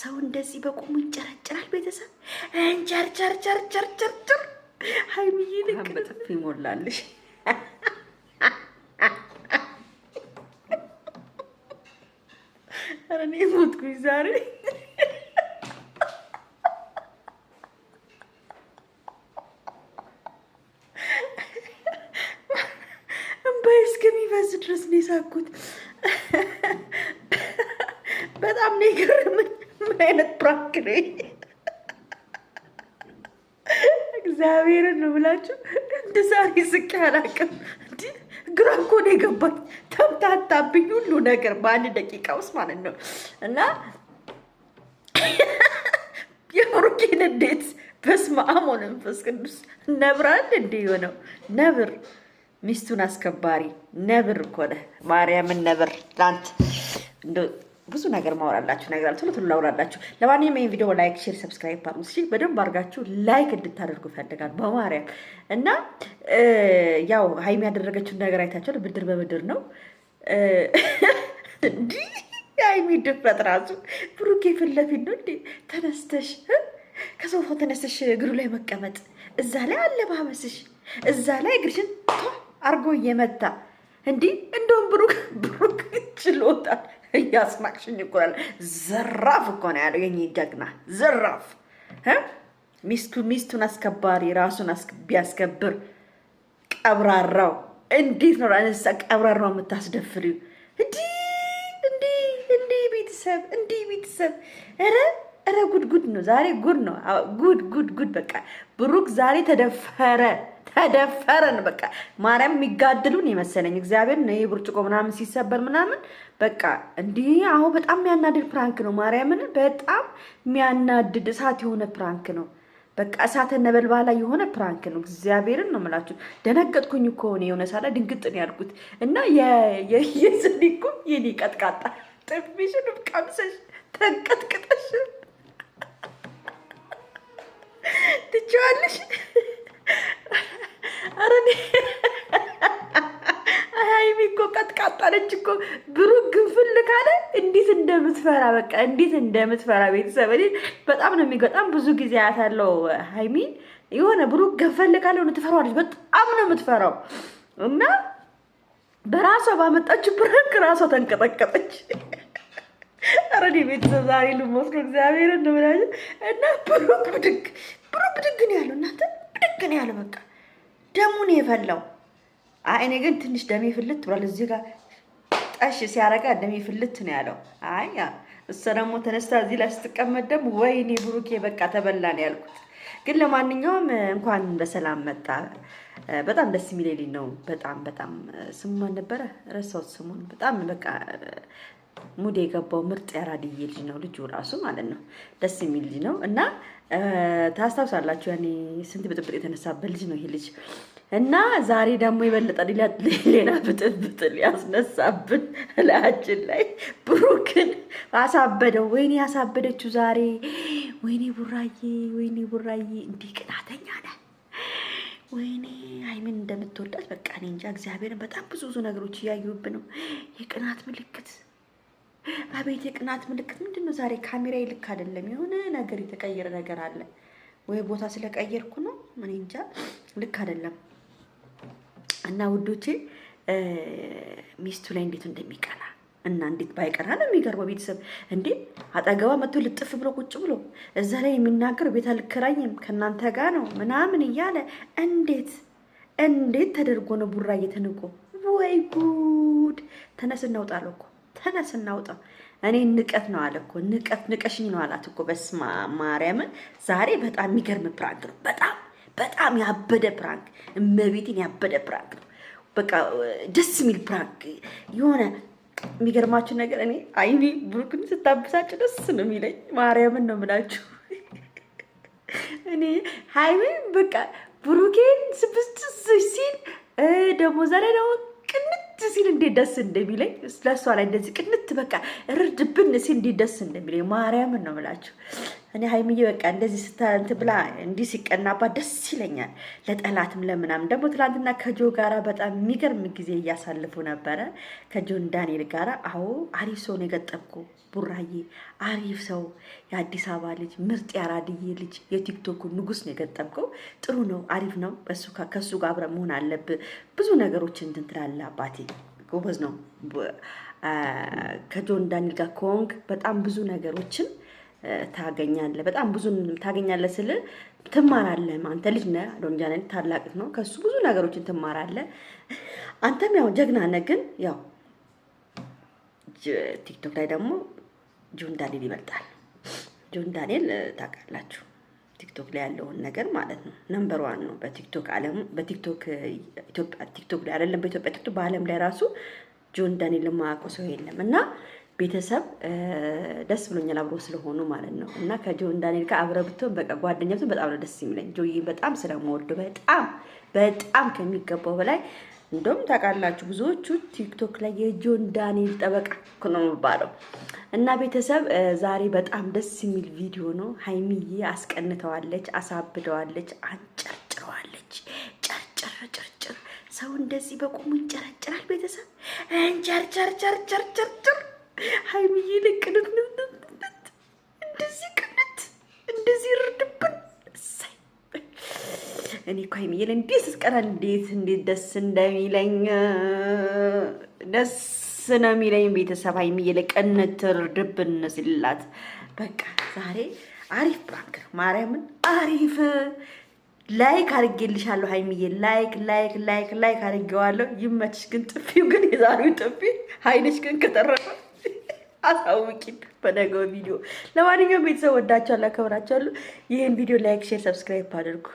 ሰው እንደዚህ በቁሙ እንጨረጨራል። ቤተሰብ እንጨርጨርጨርጨርጨር ሃይሚዬ ልክ በጥፍ ይሞላልሽ። ኧረ እኔ ሞትኩኝ ዛሬ። እምባዬ እስከሚፈስ ድረስ ነው የሳኩት። በጣም ነው የገረመኝ። ምን አይነት ፕራንክ ነው? እግዚአብሔርን ነው ብላችሁ እንደ ዛሬ ስቄ አላውቅም። ግራ እኮ ነው የገባኝ። ተምታታብኝ ሁሉ ነገር በአንድ ደቂቃ ውስጥ ማለት ነው። እና የብሩኬን እንዴት በስመ አብ ወመንፈስ ቅዱስ ነብራል እንደ የሆነው ነብር ሚስቱን አስከባሪ ነብር እኮ ነህ። ማርያምን ነብር ላንት ብዙ ነገር ማወራላችሁ ነገር አለ። ቶሎ ላውራላችሁ። ለማንኛውም ይሄን ቪዲዮ ላይክ፣ ሼር፣ ሰብስክራይብ አድርጉ። እሺ በደንብ አድርጋችሁ ላይክ እንድታደርጉ ፈልጋለሁ በማርያም። እና ያው ሃይሚ ያደረገችውን ነገር አይታችኋል። ብድር በብድር ነው እንዴ? ሃይሚ ድፍረት ራሱ ብሩኬ ፊት ለፊት ነው እንዴ ተነስተሽ ከሶፋው ተነስተሽ እግሩ ላይ መቀመጥ፣ እዛ ላይ አለባበስሽ፣ እዛ ላይ እግርሽን አርጎ እየመታ እንዴ! እንደውም ብሩክ ችሎታል። እያስማቅሽኝ እኮ ያለ ዘራፍ እኮ ነው ያለው የኔ ጀግና ዘራፍ። ሚስቱን አስከባሪ ራሱን ቢያስከብር ቀብራራው እንዴት ነው አንሳ ቀብራራው የምታስደፍሪው? እንዲ ቤተሰብ ኧረ ጉድ ነው ዛሬ። ጉድ ነው ጉድ። በቃ ብሩክ ዛሬ ተደፈረን በቃ ማርያም የሚጋድሉን የመሰለኝ እግዚአብሔር ነው። ይሄ ብርጭቆ ምናምን ሲሰበር ምናምን በቃ እንዲህ አሁን በጣም የሚያናድድ ፕራንክ ነው። ማርያምን በጣም የሚያናድድ እሳት የሆነ ፕራንክ ነው። በቃ እሳተ ነበልባላ የሆነ ፕራንክ ነው። እግዚአብሔርን ነው የምላችሁ። ደነገጥኩኝ እኮ ነው የሆነ ሳላ ድንግጥ ነው ያልኩት። እና የስኒኩ የኔ ቀጥቃጣ ጥፊሽን ቀምሰሽ ተንቀጥቅጠሽ ትችዋለሽ። አረኔ ሃይሚ እኮ ቀጥቃጣለች እኮ። ብሩክ ግንፍል ካለ እንዴት እንደምትፈራ በቃ እንዴት እንደምትፈራ ቤተሰብ እኔ በጣም ነው የሚገጣም። ብዙ ጊዜ አያታለው ሃይሚ የሆነ ብሩክ ገንፈል ካለ ሆነ ትፈራዋለች። በጣም ነው የምትፈራው። እና በራሷ ባመጣችው ብሩክ ራሷ ተንቀጠቀጠች። አረኔ ቤተሰብ ዛሬ ልሞት ነው እግዚአብሔርን ነው ማለት። እና ብሩክ ብድግ ነው ያለው። እናንተ ብድግ ነው ያለው። በቃ ደሙን የፈላው። አይ እኔ ግን ትንሽ ደሜ ፍልት ብሏል። እዚህ ጋር ጠሽ ሲያረጋ ደሜ ፍልት ነው ያለው። አይ እሷ ደግሞ ተነስታ እዚህ ላይ ስትቀመጥ ደግሞ ወይኔ ብሩኬ በቃ ተበላ ነው ያልኩት። ግን ለማንኛውም እንኳን በሰላም መጣ። በጣም ደስ የሚል ልጅ ነው። በጣም ስሙን ነበረ ረሳሁት ስሙን። በጣም በቃ ሙድ የገባው ምርጥ ያራድዬ ልጅ ነው ልጁ ራሱ ማለት ነው። ደስ የሚል ልጅ ነው። እና ታስታውሳላችሁ ያኔ ስንት ብጥብጥ የተነሳበት ልጅ ነው ይሄ ልጅ። እና ዛሬ ደግሞ የበለጠ ሌላ ብጥብጥ ሊያስነሳብን ላያችን ላይ ብሩክን አሳበደው። ወይኔ ያሳበደችው ዛሬ። ወይኔ ቡራዬ እንዲህ ቅናተኛ ነህ። ወይኔ ሃይሚን እንደምትወዳት በቃ እኔ እንጃ። እግዚአብሔርን በጣም ብዙ ነገሮች እያዩብ ነው። የቅናት ምልክት አቤት የቅናት ምልክት ምንድን ነው? ዛሬ ካሜራዬ ልክ አይደለም። የሆነ ነገር የተቀየረ ነገር አለ ወይ ቦታ ስለቀየርኩ ነው። እኔ እንጃ ልክ አይደለም። እና ውዶቼ ሚስቱ ላይ እንዴት እንደሚቀና እና እንዴት ባይቀና ነው የሚገርመው። ቤተሰብ እንዴ አጠገባ መጥቶ ልጥፍ ብሎ ቁጭ ብሎ እዛ ላይ የሚናገር ቤት አልከራይም ከእናንተ ጋር ነው ምናምን እያለ እንዴት ተደርጎ ነው ቡራ እየተንቆ? ወይ ጉድ! ተነስ እናውጣለሁ እኮ ተነስ እናውጣ። እኔ ንቀት ነው አለ እኮ ንቀሽኝ ነው አላት እኮ። በስመ አብ ማርያምን ዛሬ በጣም የሚገርም ፕራንክ ነው። በጣም ያበደ ፕራንክ፣ እመቤቴን ያበደ ፕራንክ ነው። በቃ ደስ የሚል ፕራንክ የሆነ የሚገርማችሁ ነገር እኔ አይኔ ብሩክን ስታብሳጭ ደስ ነው የሚለኝ። ማርያምን ነው የምላችሁ። እኔ ሃይሚ በቃ ብሩኬን ስብስት ሲል ደግሞ ዛሬ ነው ቅንት ሲል እንዴት ደስ እንደሚለኝ ስለሷ ላይ እንደዚህ ቅንት በቃ ርድብን ሲል እንዴት ደስ እንደሚለኝ ማርያምን ነው የምላችሁ። እኔ ሀይሚዬ በቃ እንደዚህ ስታንት ብላ እንዲህ ሲቀናባት ደስ ይለኛል። ለጠላትም ለምናምን ደግሞ ትናንትና ከጆ ጋራ በጣም የሚገርም ጊዜ እያሳልፉ ነበረ ከጆን ዳንኤል ጋራ። አዎ አሪፍ ሰው ነው የገጠምኩ ቡራዬ፣ አሪፍ ሰው፣ የአዲስ አበባ ልጅ፣ ምርጥ ያራድዬ ልጅ፣ የቲክቶክ ንጉስ ነው የገጠምከው። ጥሩ ነው፣ አሪፍ ነው። ከሱ ጋር አብረን መሆን አለብህ። ብዙ ነገሮችን እንትን ትላለህ አባቴ፣ ጎበዝ ነው። ከጆን ዳንኤል ጋር ከሆንክ በጣም ብዙ ነገሮችን ታገኛለህ። በጣም ብዙ ታገኛለህ ስል ትማራለህ። አንተ ልጅ ነህ፣ ጆን ዳንኤል ታላቅ ነው። ከሱ ብዙ ነገሮችን ትማራለህ። አንተም ያው ጀግና ነህ። ግን ያው ቲክቶክ ላይ ደግሞ ጆን ዳንኤል ይበልጣል። ጆን ዳንኤል ታውቃላችሁ ቲክቶክ ላይ ያለውን ነገር ማለት ነው። ነምበር 1 ነው በቲክቶክ ዓለም፣ በቲክቶክ ኢትዮጵያ ቲክቶክ ላይ አይደለም በኢትዮጵያ ቲክቶክ በዓለም ላይ ራሱ ጆን ዳንኤል የማያውቀው ሰው የለም። እና ቤተሰብ ደስ ብሎኛል አብሮ ስለሆኑ ማለት ነው። እና ከጆን ዳንኤል ጋር አብረው ብትሆን በቃ ጓደኛቱን በጣም ነው ደስ የሚለኝ። ጆዬ በጣም ስለምወደው በጣም ከሚገባው በላይ እንደውም ታውቃላችሁ ብዙዎቹ ቲክቶክ ላይ የጆን ዳንኤል ጠበቃ ነው የሚባለው። እና ቤተሰብ ዛሬ በጣም ደስ የሚል ቪዲዮ ነው። ሀይሚዬ አስቀንተዋለች፣ አሳብደዋለች፣ አንጨርጭረዋለች። ጨርጨር ሰው እንደዚህ በቁሙ ይንጨረጨራል። ቤተሰብ እንጨርጨር ሀይሚዬ ለቅንት እንደዚህ ቅንት እንደዚህ ይርድብን። እኔ እኮ ሀይሚዬ እንዴት ስትቀራ እንዴት ደስ እንደሚለኝ ደስ ነው የሚለኝ። ቤተሰብ ሀይሚዬ ለቅንት ትርድብን ሲላት በቃ ዛሬ አሪፍ ፕራንክ ነው። ማርያምን አሪፍ ላይክ አድርጌልሻለሁ ሀይሚዬ፣ ላይክ አድርጌዋለሁ። ይመችሽ። ግን ጥፊው ግን የዛሬው ጥፊ ሀይልሽ ግን ከተረፈ አሳውቂን በነገው ቪዲዮ። ለማንኛውም ቤተሰብ ወዳችኋለሁ፣ አከብራችኋለሁ። ይህን ቪዲዮ ላይክ፣ ሼር፣ ሰብስክራይብ አድርጉ።